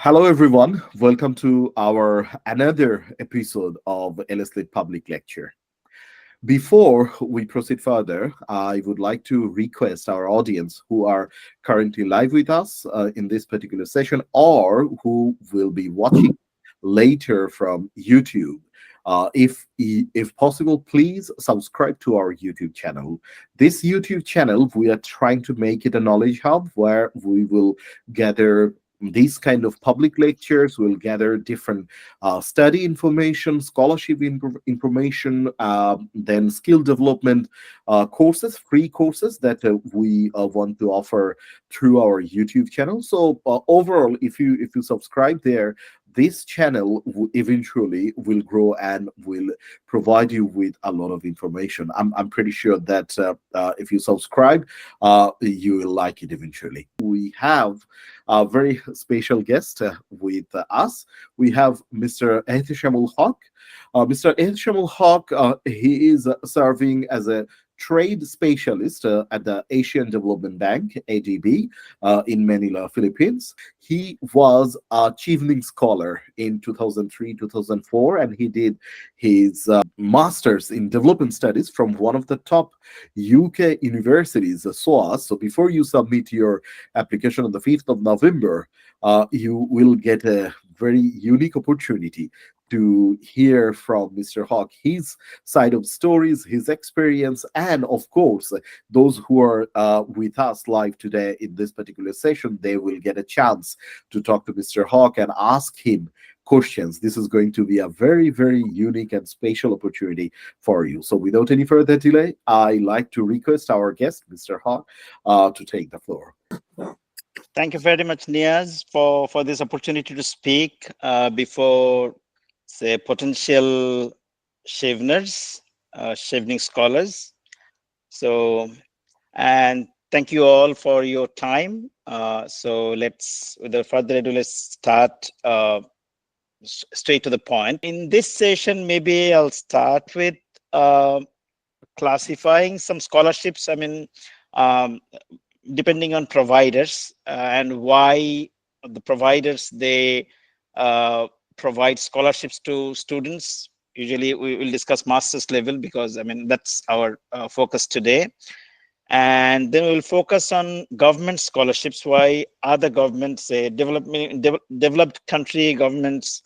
Hello, everyone. Welcome to our another episode of LSLIT Public Lecture. Before we proceed further, I would like to request our audience who are currently live with us in this particular session or who will be watching later from YouTube. If possible, please subscribe to our YouTube channel. This YouTube channel, we are trying to make it a knowledge hub where we will gather these kind of public lectures. Will gather different study information, scholarship information, then skill development courses, free courses that we want to offer through our YouTube channel. So overall, if you subscribe there, this channel eventually will grow and will provide you with a lot of information. I'm pretty sure that if you subscribe, you will like it eventually. We have a very special guest with us. We have Mr. Ehteshamul Hoque. Mr. Ehteshamul Hoque, he is serving as a trade specialist at the Asian Development Bank, ADB, in Manila, Philippines. He was a Chevening Scholar in 2003-2004, and he did his master's in development studies from one of the top UK universities, SOAS. So before you submit your application on the 5th of November, you will get a very unique opportunity to hear from Mr. Hoque, his side of stories, his experience, and of course, those who are with us live today in this particular session, they will get a chance to talk to Mr. Hoque and ask him questions. This is going to be a very, very unique and special opportunity for you. So without any further delay, I like to request our guest, Mr. Hoque, to take the floor. Thank you very much, Niaz, for this opportunity to speak before, say, potential Cheveners, Chevening scholars. So, and thank you all for your time. So without further ado, let's start straight to the point. In this session, maybe I'll start with classifying some scholarships. Depending on providers and why the providers they provide scholarships to students. Usually we will discuss master's level because that's our focus today, and then we'll focus on government scholarships, why other governments, say developed country governments,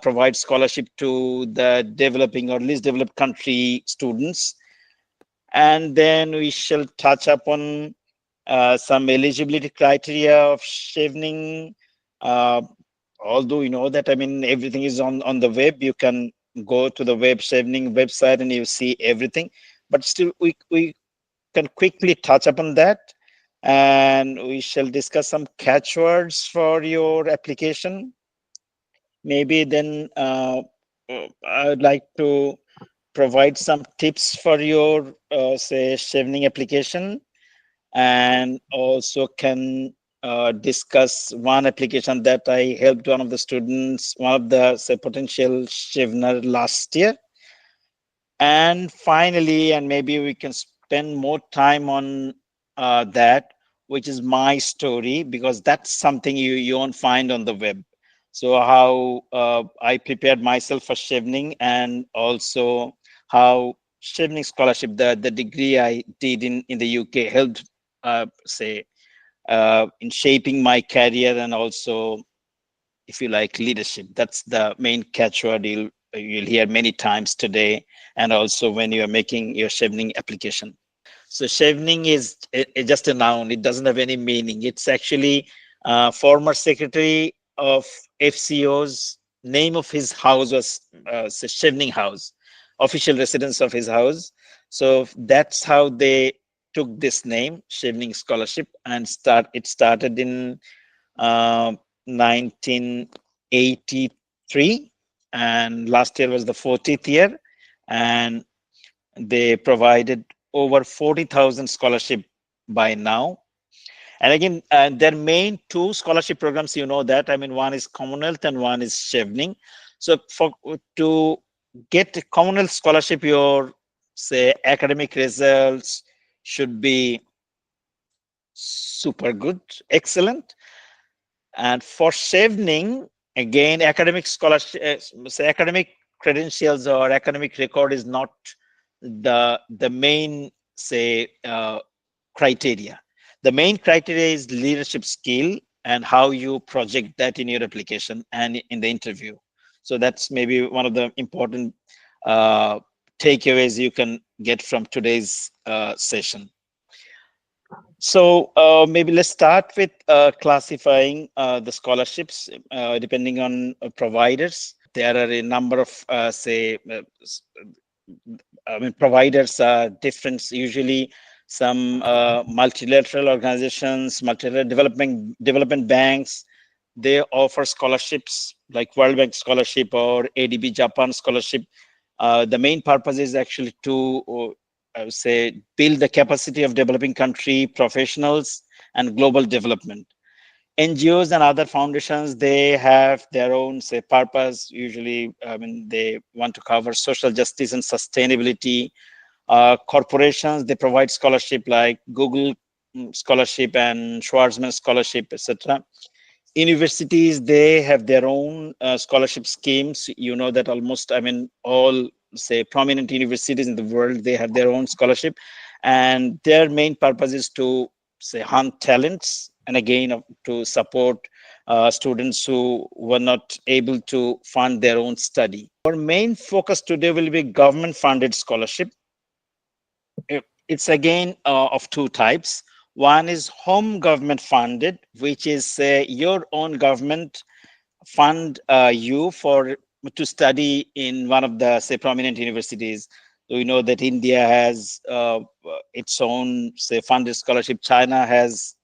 provide scholarship to the developing or least developed country students. And then we shall touch upon some eligibility criteria of Chevening. Although you know that everything is on the web, you can go to the Chevening website and you see everything. But still, we can quickly touch upon that, and we shall discuss some catchwords for your application. Maybe then I would like to provide some tips for your say Chevening application, and also can discuss one application that I helped one of the students, one of the, say, potential Chevener last year. And finally, and maybe we can spend more time on that, which is my story, because that's something you won't find on the web. So how I prepared myself for Chevening, and also how Chevening Scholarship, the degree I did in the UK, helped in shaping my career, and also, if you like, leadership. That's the main catchword you'll hear many times today, and also when you are making your Chevening application. So Chevening is just a noun. It doesn't have any meaning. It's actually former secretary of FCO's name of his house was Chevening House, official residence of his house. So that's how they took this name, Chevening Scholarship, and it started in 1983, and last year was the 40th year, and they provided over 40,000 scholarship by now. And again, their main two scholarship programs, you know that, one is Commonwealth and one is Chevening. So to get a Commonwealth scholarship, your, say, academic results should be super good, excellent. And for Chevening, again, academic scholarship, say academic credentials or academic record is not the main, say, criteria. The main criteria is leadership skill and how you project that in your application and in the interview. So that's maybe one of the important uh, takeaways you can get from today's session. So maybe let's start with classifying the scholarships depending on providers. There are a number of, I mean, providers are different. Usually, some multilateral organizations, multilateral development banks, they offer scholarships like World Bank Scholarship or ADB Japan Scholarship. The main purpose is actually to, I would say, build the capacity of developing country professionals and global development. NGOs and other foundations, they have their own, say, purpose. Usually, I mean, they want to cover social justice and sustainability. Corporations, they provide scholarship like Google Scholarship and Schwarzman Scholarship, etc. Universities, they have their own scholarship schemes. You know that almost, I mean, all, say, prominent universities in the world, they have their own scholarship, and their main purpose is to, say, hunt talents, and again to support students who were not able to fund their own study. Our main focus today will be government funded scholarship. It's again of two types. One is home government funded, which is your own government fund you for to study in one of the, say, prominent universities. So we know that India has its own, say, funded scholarship. China has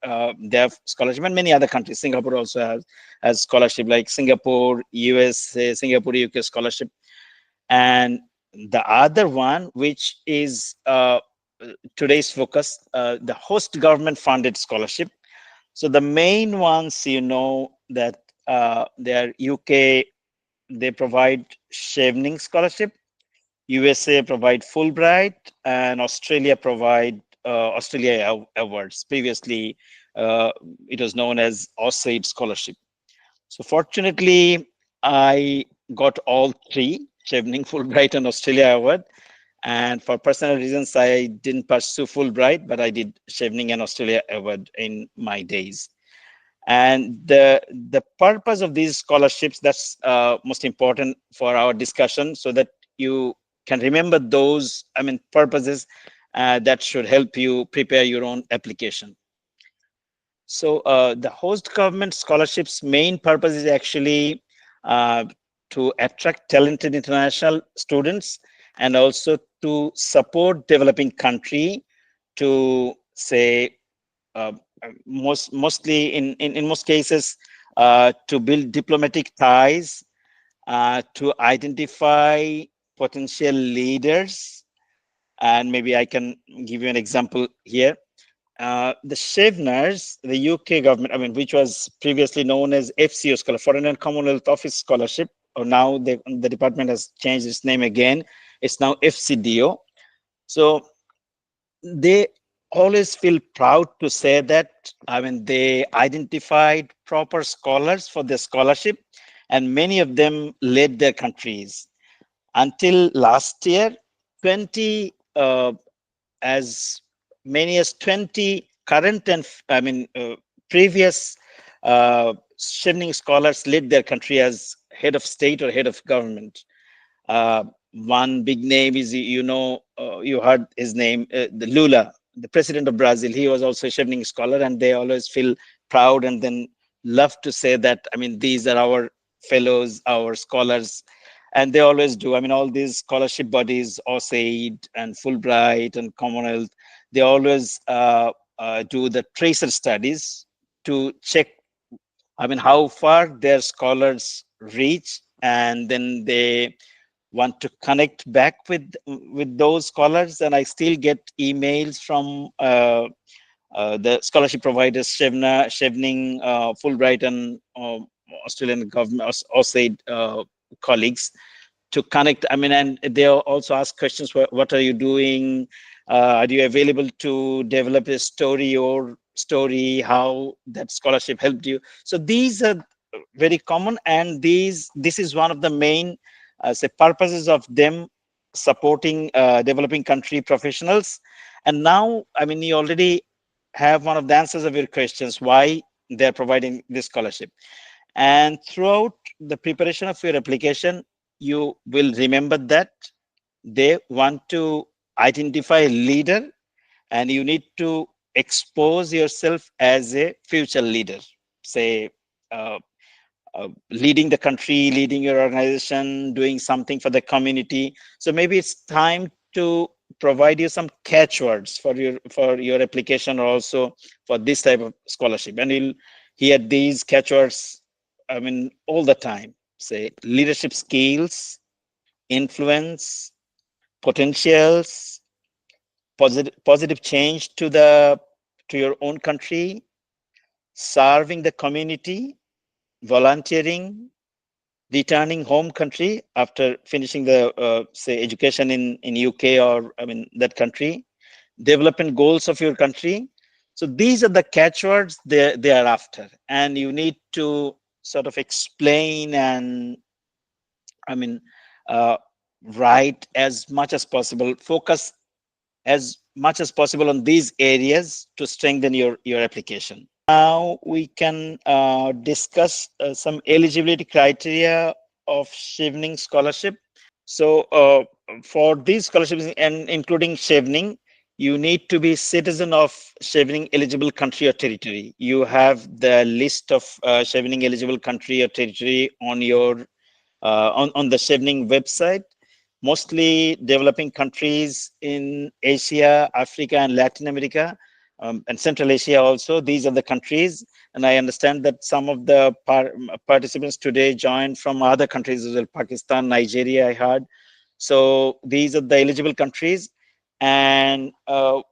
their scholarship, and many other countries. Singapore also has scholarship, like Singapore, US, Singapore, UK scholarship. And the other one, which is today's focus, the host government funded scholarship. So the main ones, you know, that they are UK, they provide Chevening Scholarship, USA provide Fulbright, and Australia provide Australia Awards. Previously, it was known as SOAS Scholarship. So fortunately, I got all three, Chevening, Fulbright, and Australia Award. And for personal reasons, I didn't pursue Fulbright, but I did Chevening and Australia Award in my days. And the purpose of these scholarships, that's most important for our discussion, so that you can remember those, I mean, purposes that should help you prepare your own application. So the host government scholarships main purpose is actually to attract talented international students, and also to support developing country to, say, uh, mostly in most cases, to build diplomatic ties, to identify potential leaders. And maybe I can give you an example here. The Cheveners, the UK government, I mean, which was previously known as FCO Scholar, Foreign and Commonwealth Office Scholarship, or now the department has changed its name again. It's now FCDO. So they always feel proud to say that, I mean, they identified proper scholars for the scholarship, and many of them led their countries. Until last year, 20 as many as 20 current and, I mean, previous Chevening scholars led their country as head of state or head of government. One big name is, you know, you heard his name, the Lula, the president of Brazil. He was also a Chevening scholar, and they always feel proud and then love to say that, I mean, these are our fellows, our scholars, and they always do. I mean, all these scholarship bodies, OSAID and Fulbright and Commonwealth, they always do the tracer studies to check, I mean, how far their scholars reach, and then they want to connect back with those scholars. And I still get emails from the scholarship providers, Chevening, Fulbright, and Australian government, OSAID colleagues, to connect. I mean, and they also ask questions: what are you doing? Are you available to develop a story or story, how that scholarship helped you. So these are very common, and this is one of the main say purposes of them supporting developing country professionals. And now, I mean, you already have one of the answers of your questions, why they're providing this scholarship. And throughout the preparation of your application, you will remember that they want to identify a leader, and you need to expose yourself as a future leader, say uh, leading the country, leading your organization, doing something for the community. So maybe it's time to provide you some catchwords for your application, or also for this type of scholarship. And you'll hear these catchwords, I mean, all the time. Say leadership skills, influence, potentials, positive change to your own country, serving the community, volunteering, returning home country after finishing the say education in UK, or I mean that country, development goals of your country. So these are the catchwords they are after, and you need to sort of explain and I mean uh, write as much as possible, focus as much as possible on these areas to strengthen your application. Now we can discuss some eligibility criteria of Chevening Scholarship. So for these scholarships, and including Chevening, you need to be citizen of Chevening eligible country or territory. You have the list of Chevening eligible country or territory on your on the Chevening website. Mostly developing countries in Asia, Africa, and Latin America, and Central Asia also. These are the countries. And I understand that some of the participants today joined from other countries as well, Pakistan, Nigeria, I heard. So these are the eligible countries. And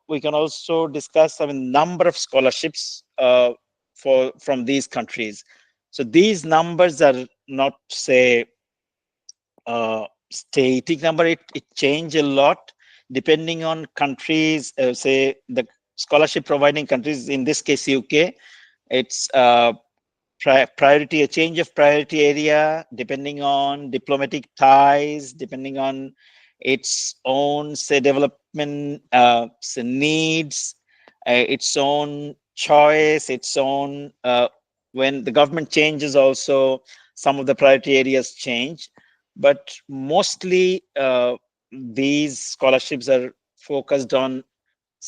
we can also discuss, I mean, number of scholarships from these countries. So these numbers are not, say, static number. It change a lot depending on countries, say the scholarship providing countries, in this case UK. It's priority, a change of priority area depending on diplomatic ties, depending on its own, say, development say needs, its own choice, its own when the government changes also, some of the priority areas change. But mostly these scholarships are focused on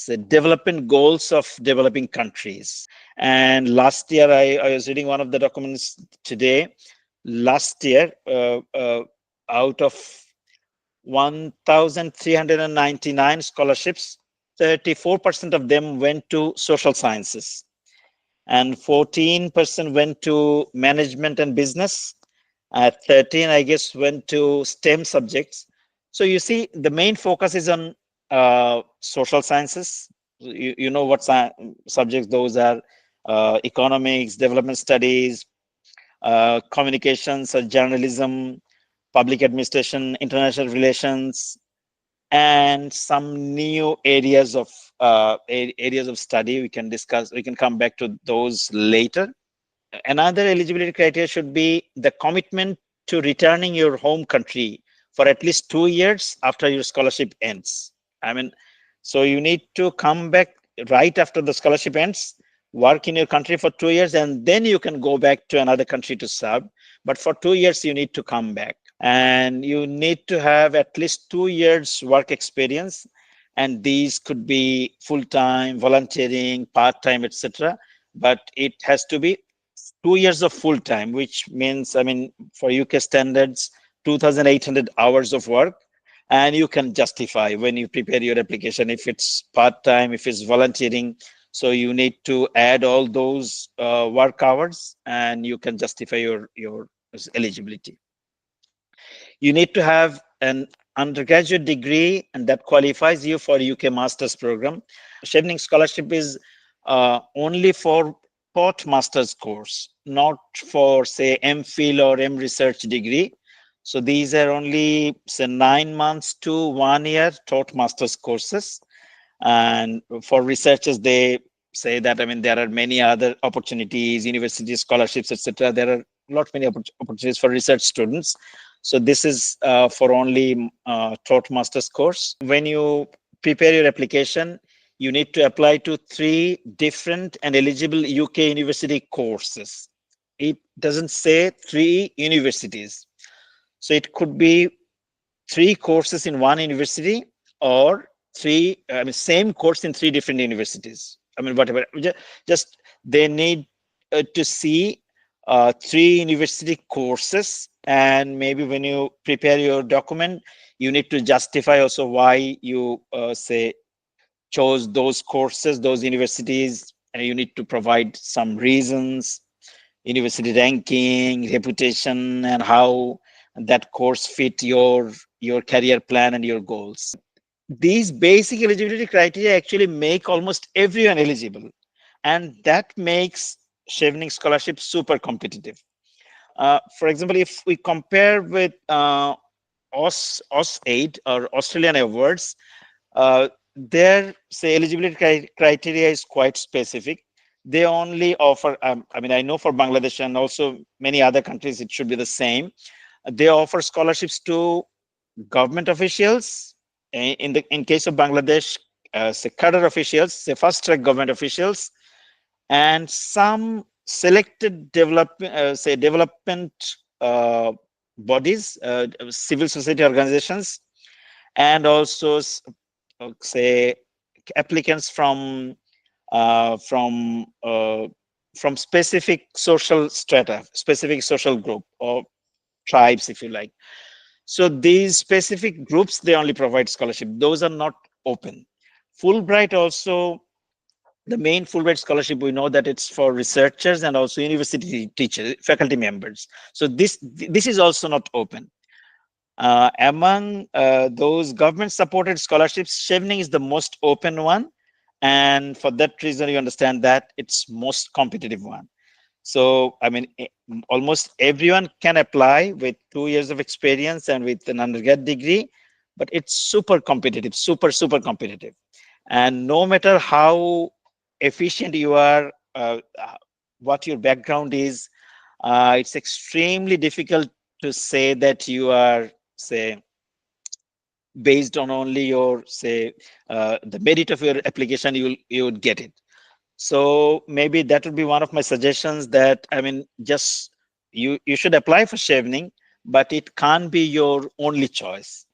the development goals of developing countries. And last year, I was reading one of the documents today. Last year, out of 1,399 scholarships, 34% of them went to social sciences, and 14% went to management and business. 13, I guess, went to STEM subjects. So you see, the main focus is on social sciences. You know what subjects those are: economics, development studies, communications or journalism, public administration, international relations, and some new areas of study we can discuss. We can come back to those later. Another eligibility criteria should be the commitment to returning your home country for at least 2 years after your scholarship ends. I mean, so you need to come back right after the scholarship ends, work in your country for 2 years, and then you can go back to another country to serve. But for 2 years, you need to come back, and you need to have at least 2 years work experience. And these could be full-time, volunteering, part-time, etc. But it has to be 2 years of full time, which means, I mean, for UK standards, 2,800 hours of work. And you can justify when you prepare your application if it's part time, if it's volunteering. So you need to add all those work hours, and you can justify your eligibility. You need to have an undergraduate degree, and that qualifies you for UK master's program. Chevening Scholarship is only for master's course, not for, say, MPhil or M Research degree. So these are only, say, 9 months to 1 year taught master's courses. And for researchers, they say that, I mean, there are many other opportunities, university scholarships, etc. There are many opportunities for research students. So this is for only taught master's course. When you prepare your application, you need to apply to 3 different and eligible UK university courses. It doesn't say 3 universities. So it could be 3 courses in one university, or same course in 3 different universities. I mean, whatever. Just they need to see 3 university courses, and maybe when you prepare your document, you need to justify also why you say chose those courses, those universities, and you need to provide some reasons, university ranking, reputation, and how that course fit your career plan and your goals. These basic eligibility criteria actually make almost everyone eligible, and that makes Chevening Scholarship super competitive. For example, if we compare with OS8 or Australian awards, their say eligibility criteria is quite specific. They only offer, I mean, I know for Bangladesh and also many other countries, it should be the same. They offer scholarships to government officials. In case of Bangladesh, say cadre officials, say fast track government officials, and some selected development bodies, civil society organizations, and also say applicants uh, from uh, from specific social strata, specific social group or tribes, if you like. So these specific groups, they only provide scholarship. Those are not open. Fulbright also, the main Fulbright scholarship, we know that it's for researchers and also university teachers, faculty members. So this is also not open. Among those government supported scholarships, Chevening is the most open one. And for that reason, you understand that it's most competitive one. So, I mean, almost everyone can apply with 2 years of experience and with an undergrad degree, but it's super competitive, super competitive. And no matter how efficient you are, what your background is, it's extremely difficult to say that you are, say, based on only your, say, the merit of your application, you would get it. So maybe that would be one of my suggestions, that, I mean, just you should apply for Chevening, but it can't be your only choice.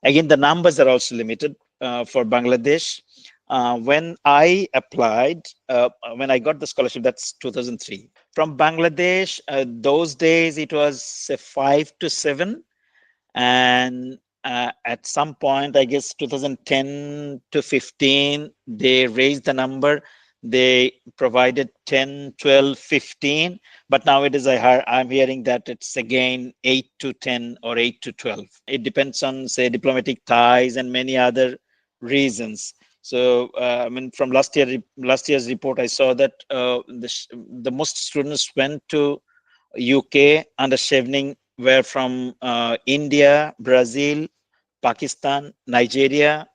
Again, the numbers are also limited for Bangladesh. When I applied, when I got the scholarship, that's 2003. From Bangladesh, those days it was say 5 to 7, and at some point, I guess 2010 to 15, they raised the number. They provided 10, 12, 15, but nowadays I'm hearing that it's again 8 to 10 or 8 to 12. It depends on, say, diplomatic ties and many other reasons. So I mean, from last year's report, I saw that the most students went to UK under Chevening were from India, Brazil, Pakistan, Nigeria,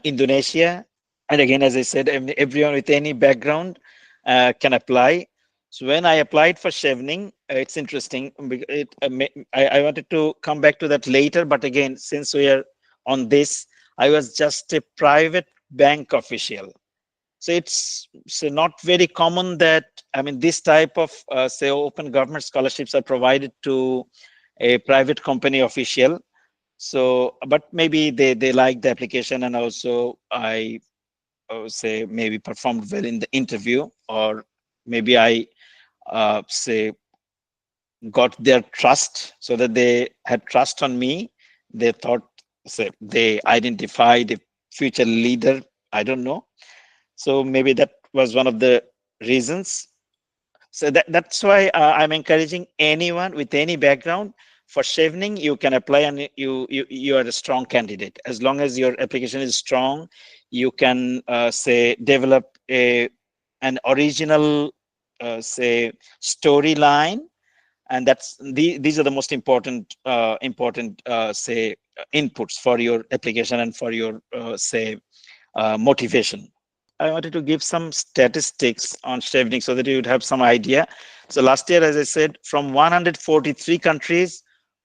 Indonesia. And again, as I said, everyone with any background can apply. So when I applied for Chevening, it's interesting. I wanted to come back to that later, but again, since we are on this, I was just a private bank official. So it's not very common that, I mean, this type of say open government scholarships are provided to a private company official. So, but maybe they like the application, and also I say maybe performed well in the interview, or maybe I say got their trust, so that they had trust on me. They thought, say, they identified a future leader. I don't know. So maybe that was one of the reasons. So that's why I'm encouraging anyone with any background. For Chevening, you can apply, and you are a strong candidate. As long as your application is strong, you can say develop an original say storyline, and these are the most important say inputs for your application and for your say motivation. I wanted to give some statistics on Chevening so that you would have some idea. So last year, as I said, from 143 countries,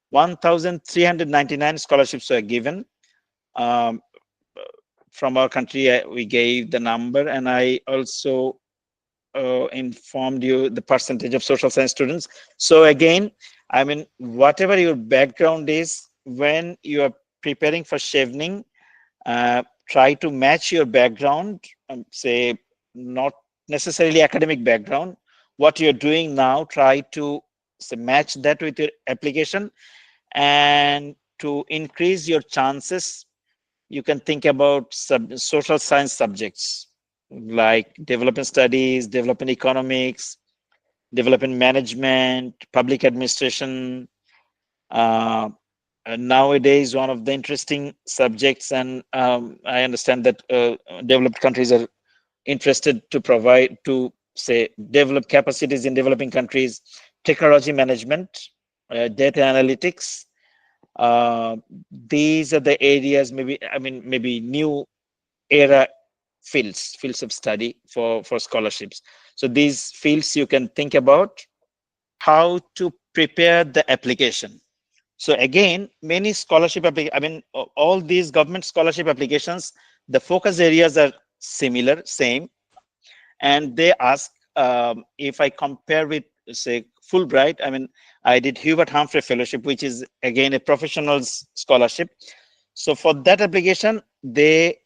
1,399 scholarships were given. Um, from our country, we gave the number, and I also informed you the percentage of social science students. So again, I mean, whatever your background is, when you are preparing for Chevening, try to match your background, say not necessarily academic background, what you're doing now, try to say, match that with your application, and to increase your chances, you can think about social science subjects like development studies, development economics, development management, public administration. Uh, Nowadays, one of the interesting subjects, and I understand that developed countries are interested to provide, to say, develop capacities in developing countries, technology management, data analytics. Uh, these are the areas, maybe, I mean, maybe new era fields of study for scholarships. So these fields you can think about how to prepare the application. So again, many scholarship I mean, all these government scholarship applications, the focus areas are similar, same, and they ask, if I compare with, say, Fulbright, I mean, I did Hubert Humphrey Fellowship, which is again a professionals scholarship. So for that application, they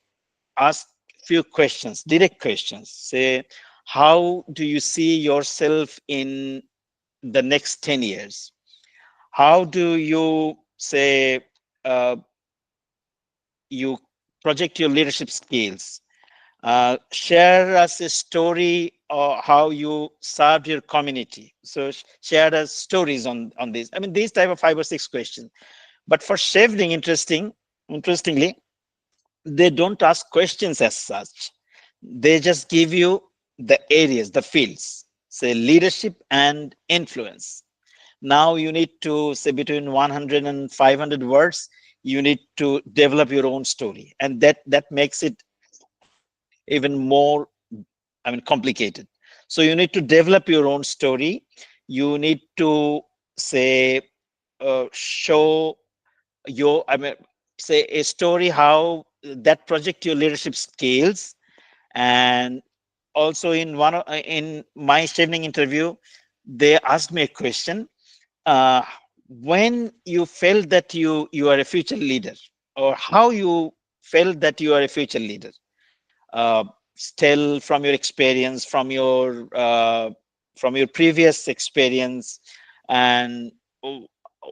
ask few questions, direct questions. Say, how do you see yourself in the next 10 years? How do you say, uh, you project your leadership skills? Share us a story or how you served your community. So share us stories on this. I mean, these type of 5 or 6 questions. But for Chevening, interestingly, they don't ask questions as such. They just give you the areas, the fields, say leadership and influence. Now you need to say between 100 and 500 words, you need to develop your own story. And that makes it even more, I mean, complicated. So you need to develop your own story. You need to say, show your, I mean, say a story how that project your leadership skills. And also in my Chevening interview, they asked me a question, uh, when you felt that you are a future leader, or how you felt that you are a future leader, uh, tell from your experience, from your previous experience, and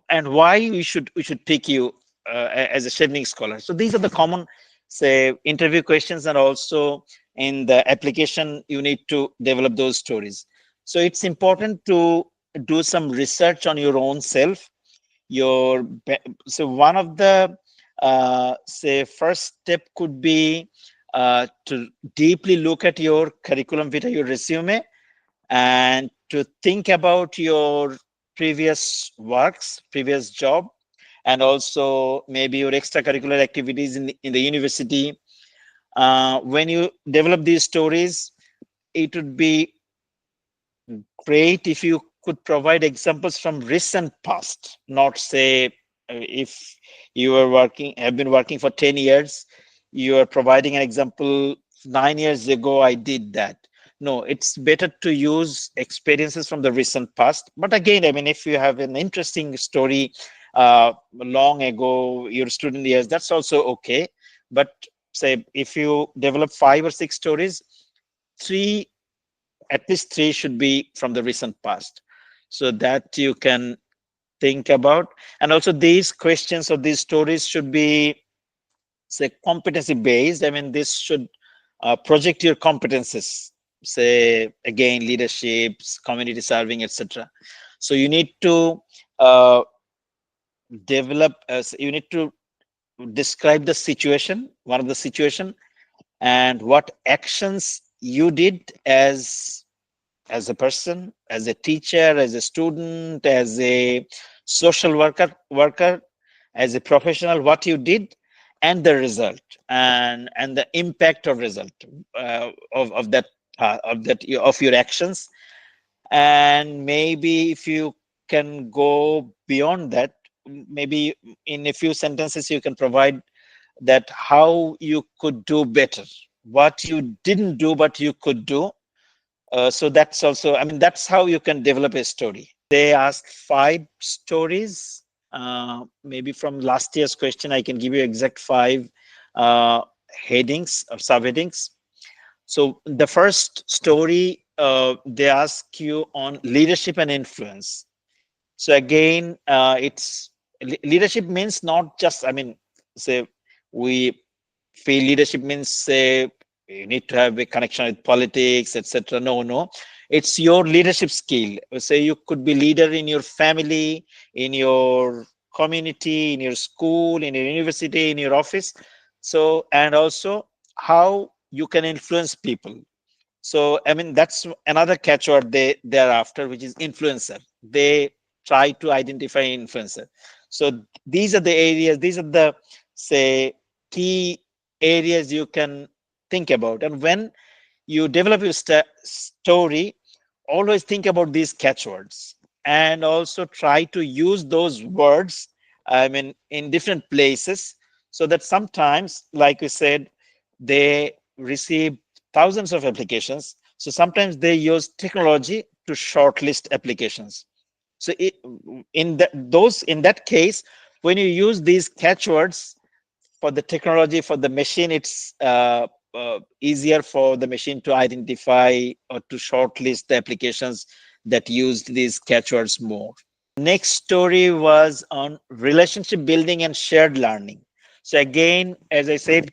why we should pick you as a Chevening scholar. So these are the common, say, interview questions, and also in the application you need to develop those stories. So it's important to do some research on your own self. So one of the, say, first step could be to deeply look at your curriculum vitae, your resume, and to think about your previous works, previous job, and also maybe your extracurricular activities in the university. When you develop these stories, it would be great if you could provide examples from recent past, not say, if you have been working for 10 years, you are providing an example, 9 years ago I did that. No, it's better to use experiences from the recent past. But again, I mean, if you have an interesting story long ago, your student years, that's also okay. But say if you develop 5 or 6 stories, three at least 3 should be from the recent past, so that you can think about. And also these questions or these stories should be, say, competency based. I mean, this should project your competences, say, again, leaderships, community serving, etc. So you need to uh, you need to describe the situation, one of the situation, and what actions you did as a person, as a teacher, as a student, as a social worker, as a professional, what you did, and the result, and the impact of result, of that, of your actions. And maybe if you can go beyond that, maybe in a few sentences you can provide that how you could do better, what you didn't do but you could do. So that's also, I mean, that's how you can develop a story. They asked 5 stories. Maybe from last year's question, I can give you exact 5 headings or subheadings. So the first story, they ask you on leadership and influence. So again, leadership means not just, I mean, say we feel leadership means, say, you need to have a connection with politics, etc. No, it's your leadership skill. Say you could be leader in your family, in your community, in your school, in your university, in your office. So, and also how you can influence people. So I mean, that's another catchword they're after, which is influencer. They try to identify influencer. So these are the areas, these are the, say, key areas you can think about. And when you develop your story, always think about these catchwords, and also try to use those words, I mean, in different places, so that sometimes, like we said, they receive thousands of applications. So sometimes they use technology to shortlist applications. So in that case, when you use these catchwords for the technology, for the machine, it's easier for the machine to identify or to shortlist the applications that used these catchwords more. Next story was on relationship building and shared learning. So again, as I said,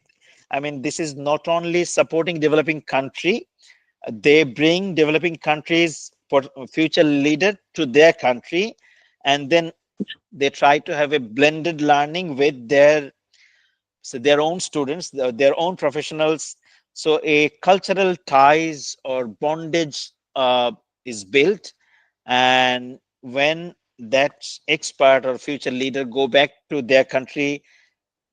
I mean, this is not only supporting developing country, they bring developing countries for future leader to their country, and then they try to have a blended learning with their own students, their own professionals. So a cultural ties or bondage is built, and when that expert or future leader go back to their country,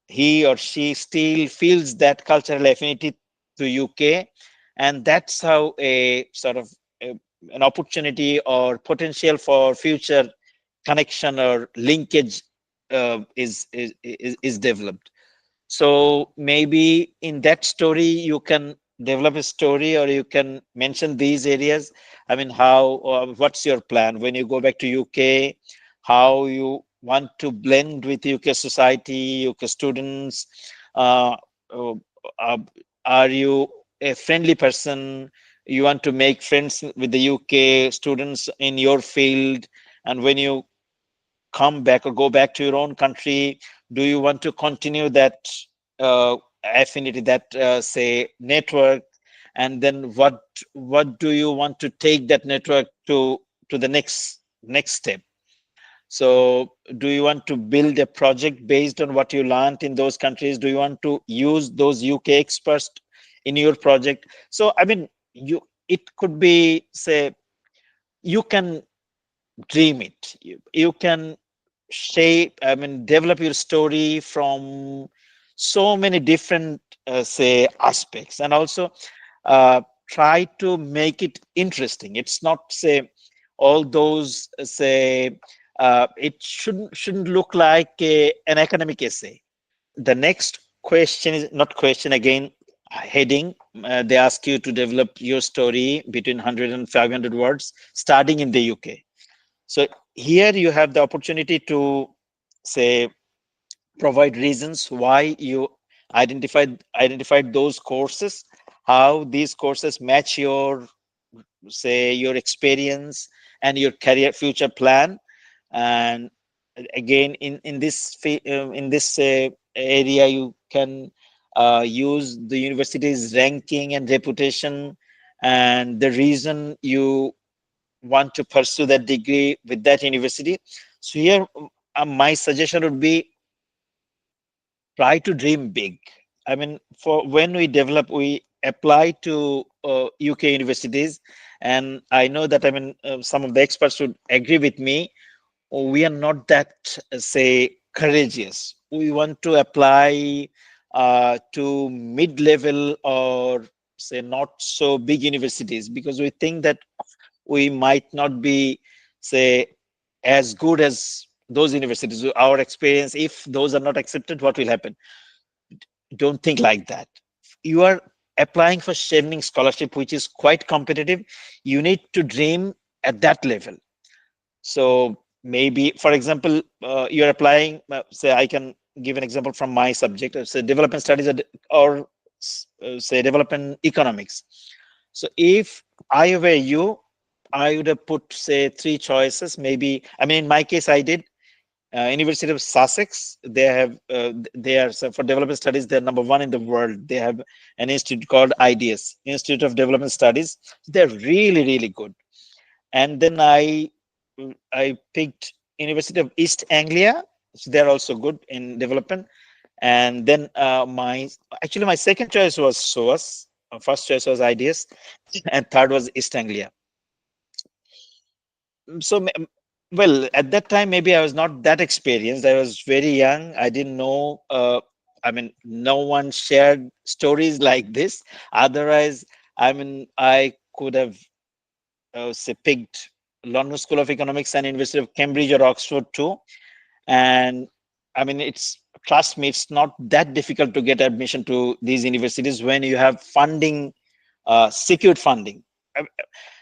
he or she still feels that cultural affinity to UK, and that's how a sort of an opportunity or potential for future connection or linkage is developed. So maybe in that story you can develop a story, or you can mention these areas. I mean, how, what's your plan when you go back to UK, how you want to blend with UK society, UK students. Uh, uh, are you a friendly person? You want to make friends with the UK students in your field, and when you come back or go back to your own country, do you want to continue that affinity, that say network, and then what do you want to take that network to the next step? So do you want to build a project based on what you learned in those countries? Do you want to use those UK experts in your project? So I mean, it could be, say, you can dream it, you can shape, I mean, develop your story from so many different say aspects, and also try to make it interesting. It's not, say, all those say it shouldn't look like an academic essay. The next question is not question, again, heading. They ask you to develop your story between 100 and 500 words starting in the UK. So here you have the opportunity to, say, provide reasons why you identified those courses, how these courses match your, say, your experience and your career future plan. And again, in this area, you can use the university's ranking and reputation, and the reason you want to pursue that degree with that university. So here, my suggestion would be, try to dream big. I mean, for when we develop, we apply to UK universities, and I know that, I mean, some of the experts would agree with me. We are not that, say, courageous. we want to apply to mid-level or say not so big universities, because we think that we might not be, say, as good as those universities. Our experience, if those are not accepted, what will happen? Don't think like that. You are applying for Chevening Scholarship, which is quite competitive. You need to dream at that level. So maybe, for example, you're applying, say, I can give an example from my subject, say development studies or say development economics. So if I were you, I would have put, say, three choices. Maybe, I mean, in my case, I did University of Sussex. They are, so for development studies, they're number one in the world. They have an institute called IDS, Institute of Development Studies. They're really, really good. And then I picked University of East Anglia. So they're also good in development. And then my second choice was SOAS. First choice was IDS, and third was East Anglia. So, well, at that time, maybe I was not that experienced. I was very young. I didn't know. I mean, no one shared stories like this. Otherwise, I mean, I could have say picked London School of Economics and University of Cambridge or Oxford too. And I mean, trust me, it's not that difficult to get admission to these universities when you have funding, secured funding. I,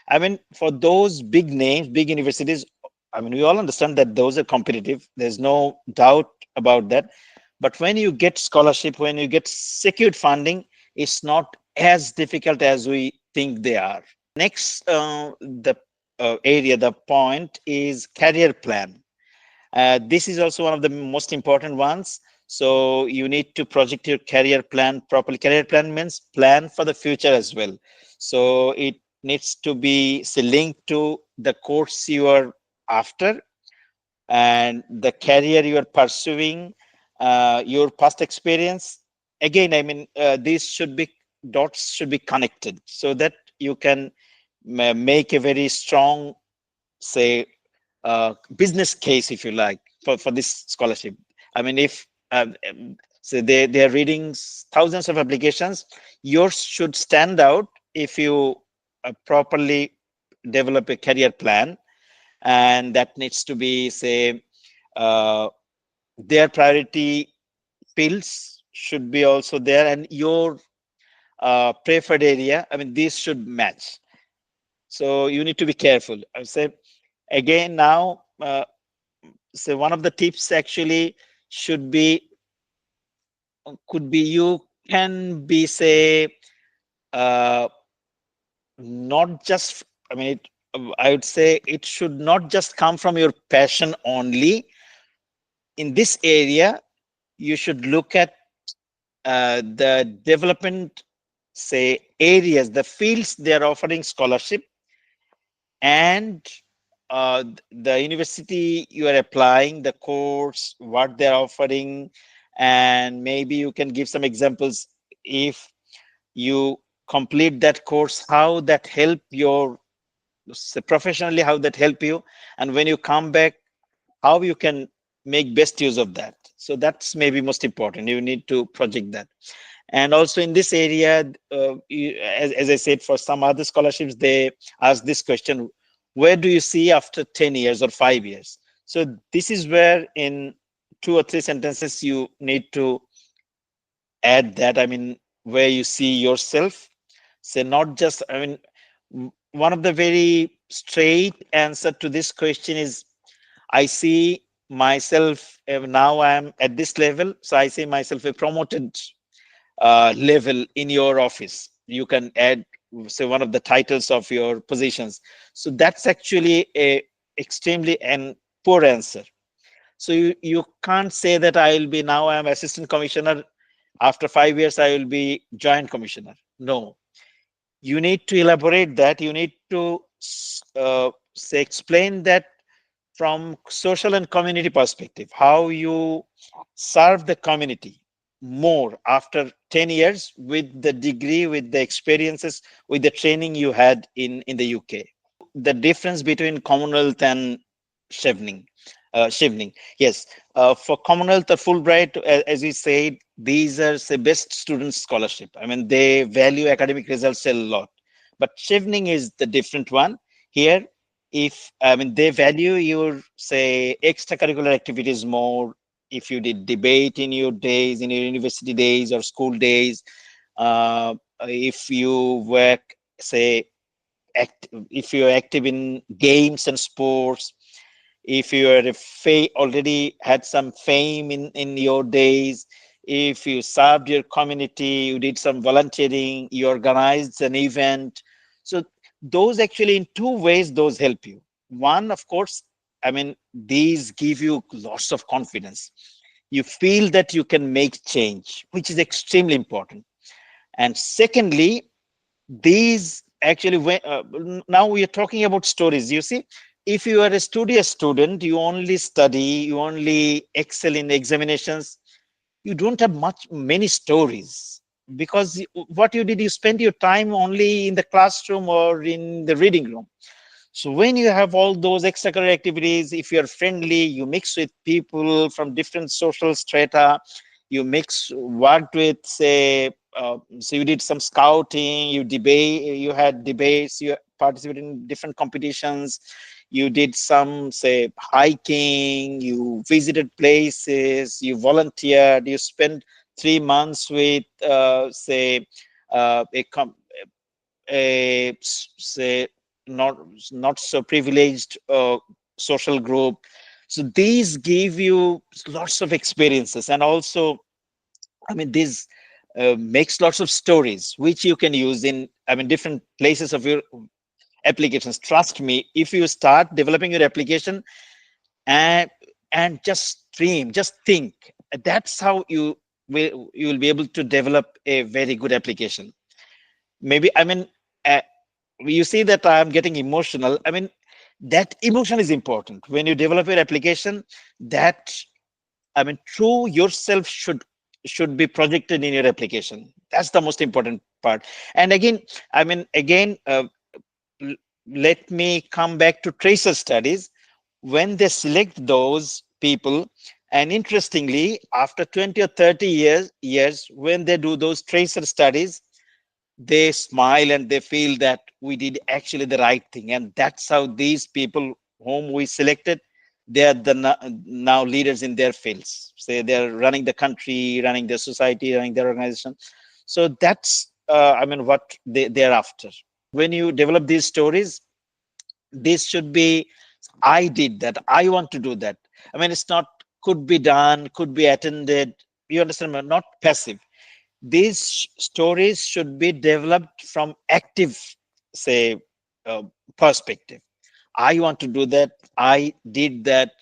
I mean, for those big names, big universities, I mean, we all understand that those are competitive. There's no doubt about that. But when you get scholarship, when you get secured funding, it's not as difficult as we think they are. Next, the point is career plan. This is also one of the most important ones. So you need to project your career plan properly. Career plan means plan for the future as well. So it needs to be, say, linked to the course you are after and the career you are pursuing, your past experience. Again, I mean, these should be, dots should be connected so that you can make a very strong, say, business case, if you like, for this scholarship. I mean, if so they are reading thousands of applications, yours should stand out if you properly develop a career plan, and that needs to be, say, uh, their priority fields should be also there, and your preferred area. I mean, these should match. So you need to be careful. I would say again now. So one of the tips actually should be, could be, you can be, say, uh, not just, I mean, I would say it should not just come from your passion only. In this area, you should look at the development, say, areas, the fields they are offering scholarship, and the university you are applying, the course, what they're offering, and maybe you can give some examples. If you complete that course, how that help your, say, professionally, how that help you, and when you come back, how you can make best use of that. So that's maybe most important. You need to project that. And also in this area, as I said, for some other scholarships, they ask this question: where do you see after 10 years or 5 years? So this is where in 2 or 3 sentences you need to add that. I mean, where you see yourself. Say, not just, I mean, one of the very straight answer to this question is, I see myself, now I am at this level, so I see myself a promoted level in your office. You can add, say, one of the titles of your positions. So that's actually a extremely and poor answer. So you can't say that I will be, now I am assistant commissioner, after 5 years I will be joint commissioner. No, you need to elaborate that. You need to say, explain that from social and community perspective, how you serve the community more after 10 years with the degree, with the experiences, with the training you had in the UK. The difference between Commonwealth and Chevening. Chevening. Yes, for Commonwealth or Fulbright, as we said, these are the best student scholarship. I mean, they value academic results a lot. But Chevening is the different one. Here, if I mean they value your say extracurricular activities more. If you did debate in your days, in your university days or school days, if you work say if you're active in games and sports, if you are already had some fame in your days, if you served your community, you did some volunteering, you organized an event. So those actually in two ways those help you. One, of course, I mean these give you lots of confidence. You feel that you can make change, which is extremely important. And secondly, these actually now we are talking about stories. You see, if you are a studious student, you only study, you only excel in examinations, you don't have many stories, because what you did, you spent your time only in the classroom or in the reading room. So when you have all those extracurricular activities, if you're friendly, you mix with people from different social strata, you worked with, say, so you did some scouting, you had debates, you participated in different competitions, you did some, say, hiking, you visited places, you volunteered, you spent 3 months with, say, a say not not so privileged social group. So these give you lots of experiences, and also I mean this makes lots of stories which you can use in, I mean, different places of your applications. Trust me, if you start developing your application and just dream, just think, that's how you will be able to develop a very good application. Maybe I mean, uh, you see that I'm getting emotional. I mean, that emotion is important when you develop your application. That, I mean, true yourself should be projected in your application. That's the most important part. And again, I mean, again, l- let me come back to tracer studies. When they select those people, and interestingly, after 20 or 30 years, when they do those tracer studies, they smile and they feel that we did actually the right thing. And that's how these people whom we selected, they are the now leaders in their fields. Say they're running the country, running their society, running their organization. So that's I mean what they're after. When you develop these stories, this should be, I did that, I want to do that. I mean, it's not could be done, could be attended. You understand? Not passive. These stories should be developed from active, say, uh, perspective. I want to do that, I did that.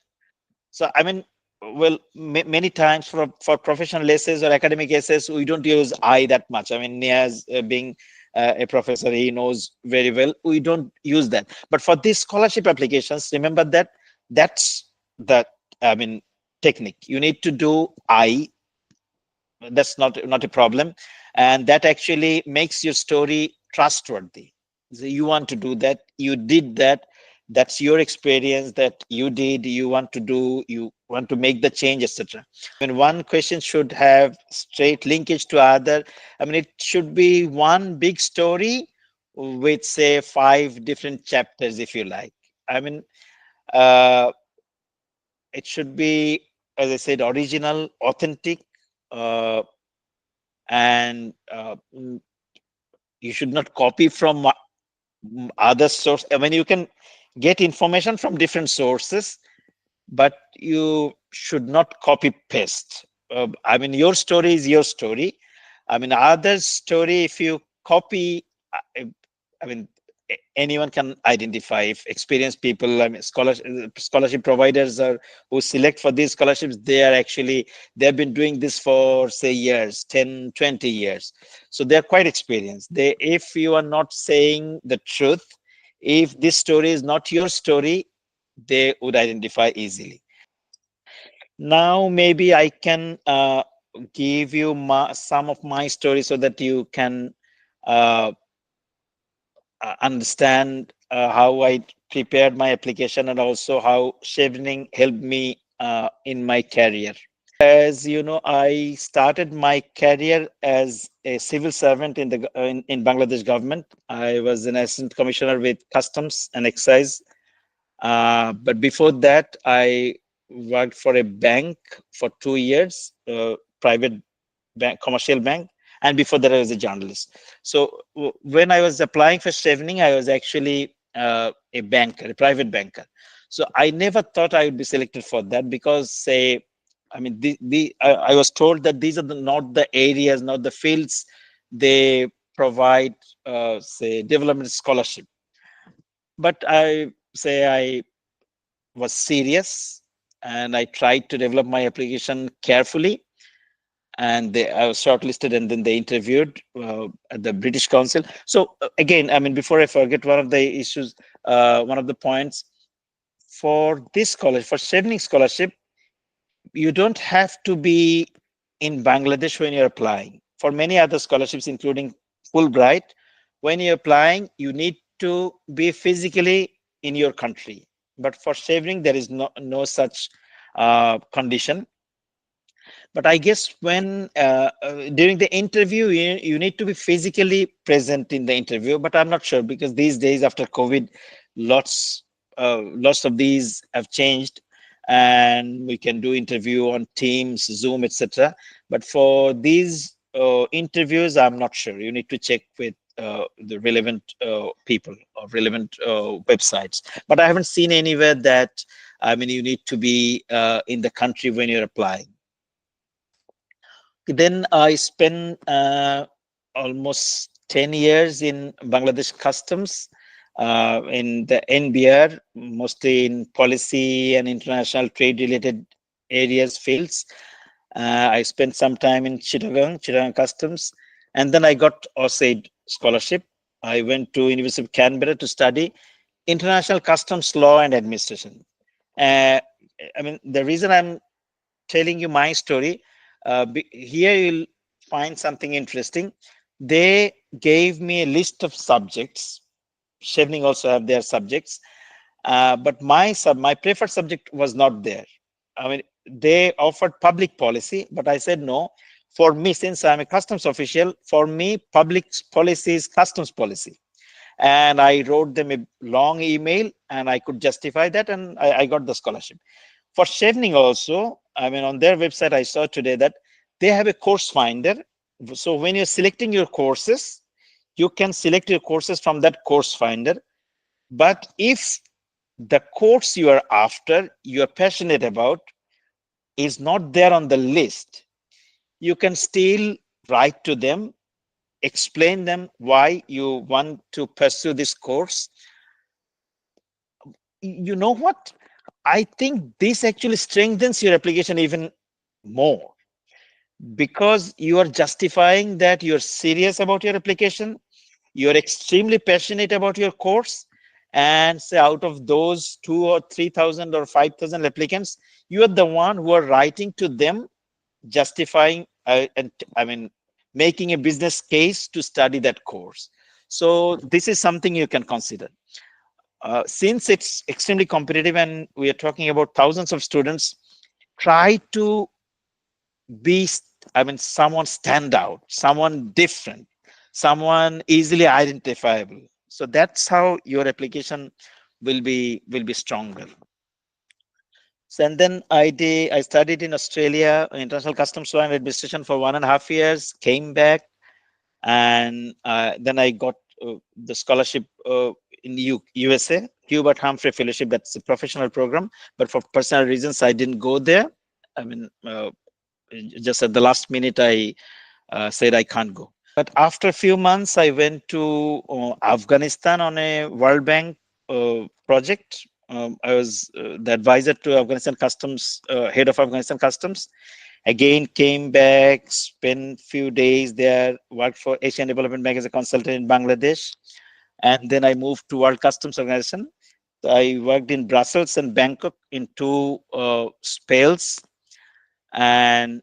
So I mean, well, many times for professional essays or academic essays, we don't use I that much. I mean, Niaz being a professor, he knows very well, we don't use that. But for these scholarship applications, remember that that's the, I mean, technique. You need to do I. That's not a problem, and that actually makes your story trustworthy. So you want to do that, you did that, that's your experience, that you did, you want to do, you want to make the change, etc. I mean, one question should have straight linkage to other. I mean, it should be one big story with, say, 5 different chapters, if you like. I mean, uh, it should be, as I said, original, authentic, uh, and you should not copy from other source. I mean, you can get information from different sources, but you should not copy paste. I mean, your story is your story. I mean, others' story, if you copy, I mean, anyone can identify. If experienced people, I mean, scholarship providers are who select for these scholarships, they are actually, they've been doing this for, say, years, 10, 20 years. So they're quite experienced. If you are not saying the truth, if this story is not your story, they would identify easily. Now, maybe I can give you some of my stories so that you can uh, understand how I prepared my application, and also how Chevening helped me in my career. As you know, I started my career as a civil servant in the in Bangladesh government. I was an assistant commissioner with customs and excise. But before that, I worked for a bank for 2 years, private bank, commercial bank, and before that, I was a journalist. So when I was applying for Chevening, I was actually a banker, a private banker. So I never thought I would be selected for that because, say, I mean, I was told that these are not the areas, not the fields they provide, say, development scholarship. But I was serious, and I tried to develop my application carefully, and I was shortlisted, and then they interviewed at the British Council. So again, I mean, before I forget, one of the issues, one of the points for this scholarship, for Chevening Scholarship, you don't have to be in Bangladesh when you're applying. For many other scholarships, including Fulbright, when you're applying, you need to be physically in your country. But for Chevening, there is no such condition. But I guess when during the interview, you need to be physically present in the interview. But I'm not sure, because these days after COVID, lots lots of these have changed, and we can do interview on Teams, Zoom, etc. But for these interviews, I'm not sure. You need to check with the relevant people or relevant websites. But I haven't seen anywhere that, I mean, you need to be in the country when you're applying. Then I spent almost 10 years in Bangladesh Customs, in the NBR, mostly in policy and international trade related areas, fields. I spent some time in Chittagong Customs, and then I got OSAID scholarship. I went to University of Canberra to study international customs law and administration. Uh, I mean, the reason I'm telling you my story, here you'll find something interesting. They gave me a list of subjects. Chevening also have their subjects, but my preferred subject was not there. I mean, they offered public policy, but I said no. For me, since I'm a customs official, for me, public policy is customs policy. And I wrote them a long email, and I could justify that, and I got the scholarship. For Chevening also, I mean, on their website, I saw today that they have a course finder. So when you're selecting your courses, you can select your courses from that course finder. But if the course you are after, you are passionate about, is not there on the list, you can still write to them, explain them why you want to pursue this course. You know what? I think this actually strengthens your application even more, because you are justifying that you're serious about your application, you're extremely passionate about your course, and say out of those 2 or 3,000 or 5,000 applicants, you are the one who are writing to them, justifying and I mean, making a business case to study that course. So this is something you can consider. Since it's extremely competitive and we are talking about thousands of students, try to be, I mean, someone stand out, someone different, someone easily identifiable. So that's how your application will be stronger. So, and then I studied in Australia, international customs law and administration, for 1.5 years, came back, and then I got the scholarship in USA, Hubert Humphrey Fellowship. That's a professional program, but for personal reasons, I didn't go there. I mean, just at the last minute, I said I can't go. But after a few months, I went to Afghanistan on a World Bank project. I was the advisor to Afghanistan Customs, head of Afghanistan Customs. Again, came back, spent few days there, worked for Asian Development Bank as a consultant in Bangladesh, and then I moved to World Customs Organization. I worked in Brussels and Bangkok in two spells, and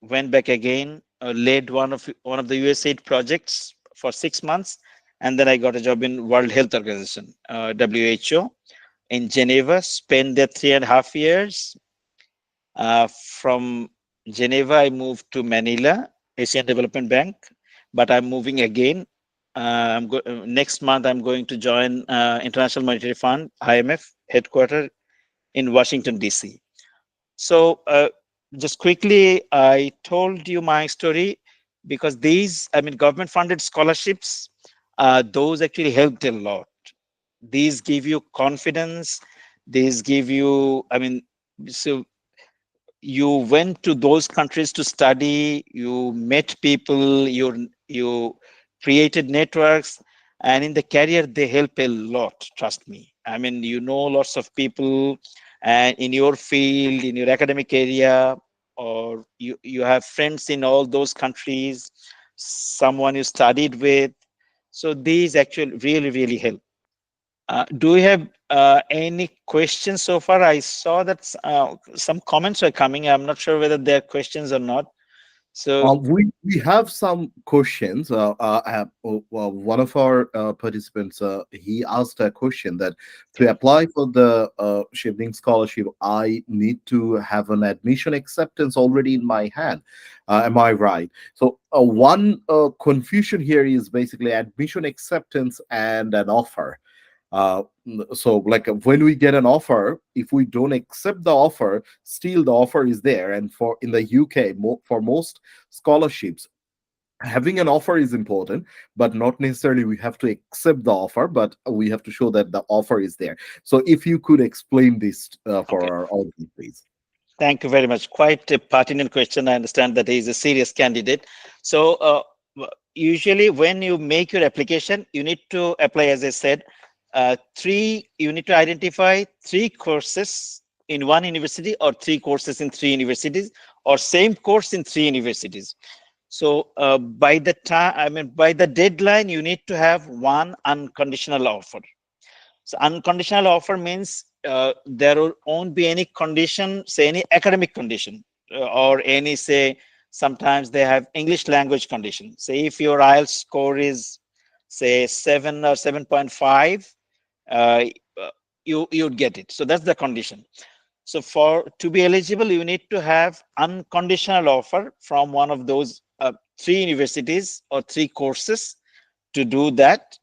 went back again, led one of the USAID projects for 6 months, and then I got a job in World Health Organization, WHO, in Geneva. Spent there 3.5 years. From Geneva, I moved to Manila, Asian Development Bank, but I'm moving again. Next month, I'm going to join International Monetary Fund, IMF, headquartered in Washington, D.C. So just quickly, I told you my story because these, government funded scholarships, those actually helped a lot. These give you confidence. These give you, so you went to those countries to study, you met people, you created networks, and in the career they help a lot, trust me. You know lots of people, and in your field, in your academic area, or you have friends in all those countries, someone you studied with. So these actually really help. Do we have any questions so far? I saw that some comments are coming. I'm not sure whether they're questions or not. So, We have some questions. One of our participants, he asked a question that to apply for the Chevening Scholarship, I need to have an admission acceptance already in my hand. Am I right? So one confusion here is basically admission acceptance and an offer. So like when we get an offer, if we don't accept the offer, still the offer is there. And for in the UK, for most scholarships, having an offer is important, but not necessarily we have to accept the offer, but we have to show that the offer is there. So if you could explain this for okay. our audience, please. Thank you very much. Quite a pertinent question. I understand that he is a serious candidate. So, usually when you make your application, you need to apply, as I said, you need to identify 3 courses in one university, or 3 courses in 3 universities, or same course in 3 universities. So by the time, by the deadline, you need to have one unconditional offer. So unconditional offer means there won't be any condition, say any academic condition, or any, say, sometimes they have English language condition. Say if your IELTS score is, say, 7 or 7.5, uh, you'd get it. So that's the condition. So for to be eligible, you need to have unconditional offer from one of those 3 universities or 3 courses to do that.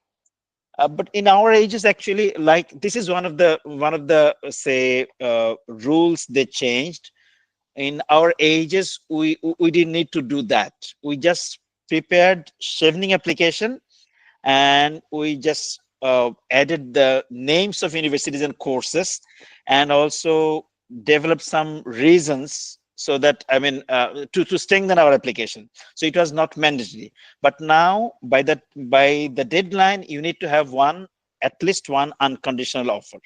But in our ages, actually, like this is one of the say rules they changed. In our ages, we didn't need to do that. We just prepared Chevening application, and we just added the names of universities and courses, and also developed some reasons, so that to strengthen our application. So it was not mandatory, but now by the deadline, you need to have at least one unconditional offer.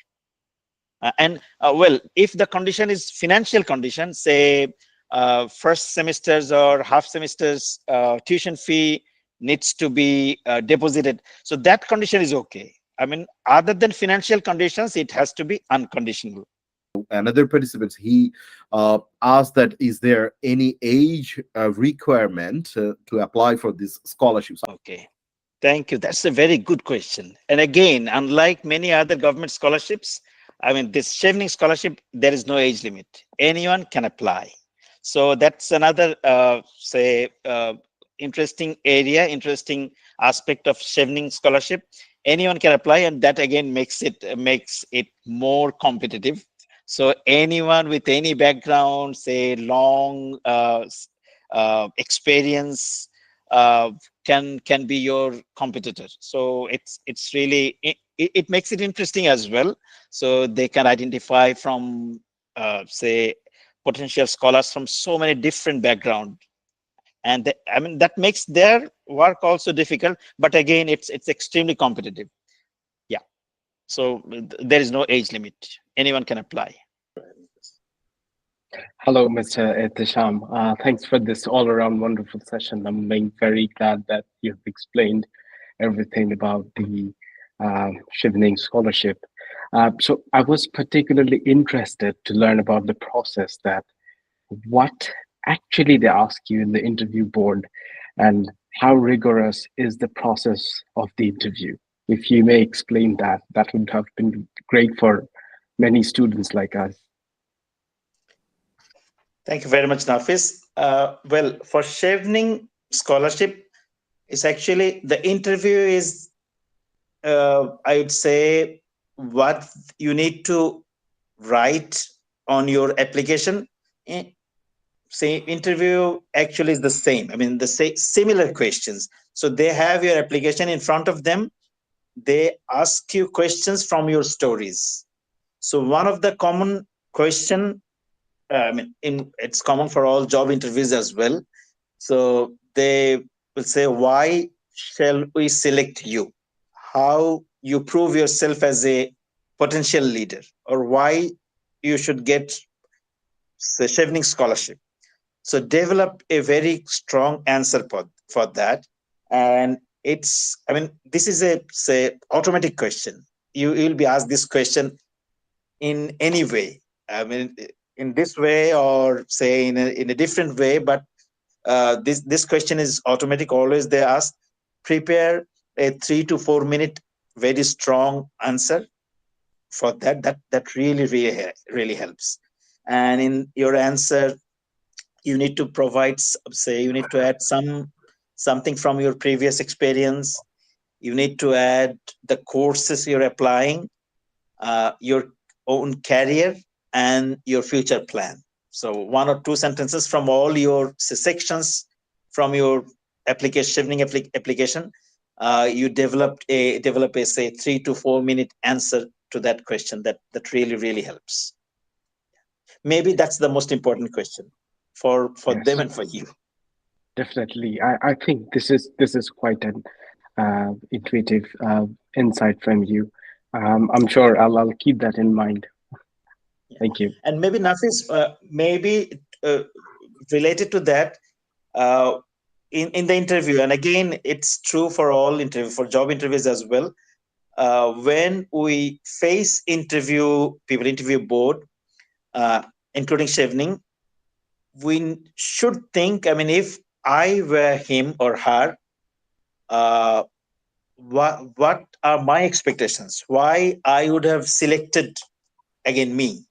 And well, if the condition is financial condition, say first semesters or half semesters tuition fee needs to be deposited, so that condition is okay. Other than financial conditions, it has to be unconditional. Another participant, he asked that is there any age requirement to apply for these scholarships? Okay, thank you. That's a very good question. And again, unlike many other government scholarships, this Chevening scholarship, there is no age limit. Anyone can apply. So that's another, say, interesting area, interesting aspect of Chevening scholarship. Anyone can apply, and that again makes it more competitive. So anyone with any background, say long experience, uh, can be your competitor. So it's really it makes it interesting as well. So they can identify from say potential scholars from so many different background, and that makes their work also difficult. But again, it's extremely competitive. Yeah. So there is no age limit. Anyone can apply. Hello, Mr. Ehtesham. Thanks for this all-around wonderful session. I'm being very glad that you've explained everything about the Chevening Scholarship. So I was particularly interested to learn about the process, that what actually they ask you in the interview board, and how rigorous is the process of the interview? If you may explain that, that would have been great for many students like us. Thank you very much, Nafis. Well, for Chevening Scholarship, it's actually the interview is, I would say, what you need to write on your application. Say interview actually is the same. I mean, the similar questions. So they have your application in front of them. They ask you questions from your stories. So one of the common question, it's common for all job interviews as well. So they will say, why shall we select you? How you prove yourself as a potential leader, or why you should get the Chevening Scholarship. So develop a very strong answer for that. And this is a say automatic question. You'll be asked this question in any way. I mean, in this way or say in a different way, but this question is automatic. Always they ask, prepare a 3 to 4 minute very strong answer for that. That really helps. And in your answer, you need to provide, say, you need to add something from your previous experience. You need to add the courses you're applying, your own career, and your future plan. So 1 or 2 sentences from all your sections from your application. You develop a say 3 to 4 minute answer to that question. That really helps. Maybe that's the most important question for them Yes, and for you. definitely. I think this is quite an intuitive insight from you. I'm sure I'll keep that in mind. Yeah. Thank you. And maybe Nafis, maybe related to that, uh, in the interview, and again, it's true for all interview, for job interviews as well. When we face interview board, uh, including Chevening, we should think. I mean, if I were him or her, uh, what are my expectations? Why I would have selected again me?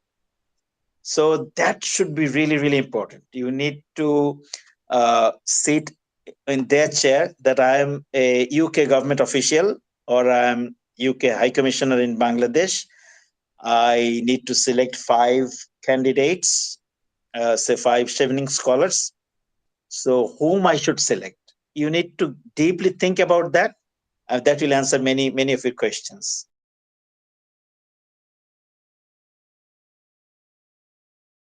So that should be really important. You need to sit in their chair that I am a UK government official or I am UK High Commissioner in Bangladesh. I need to select 5 candidates, say 5 Chevening scholars. So whom I should select? You need to deeply think about that. That will answer many of your questions.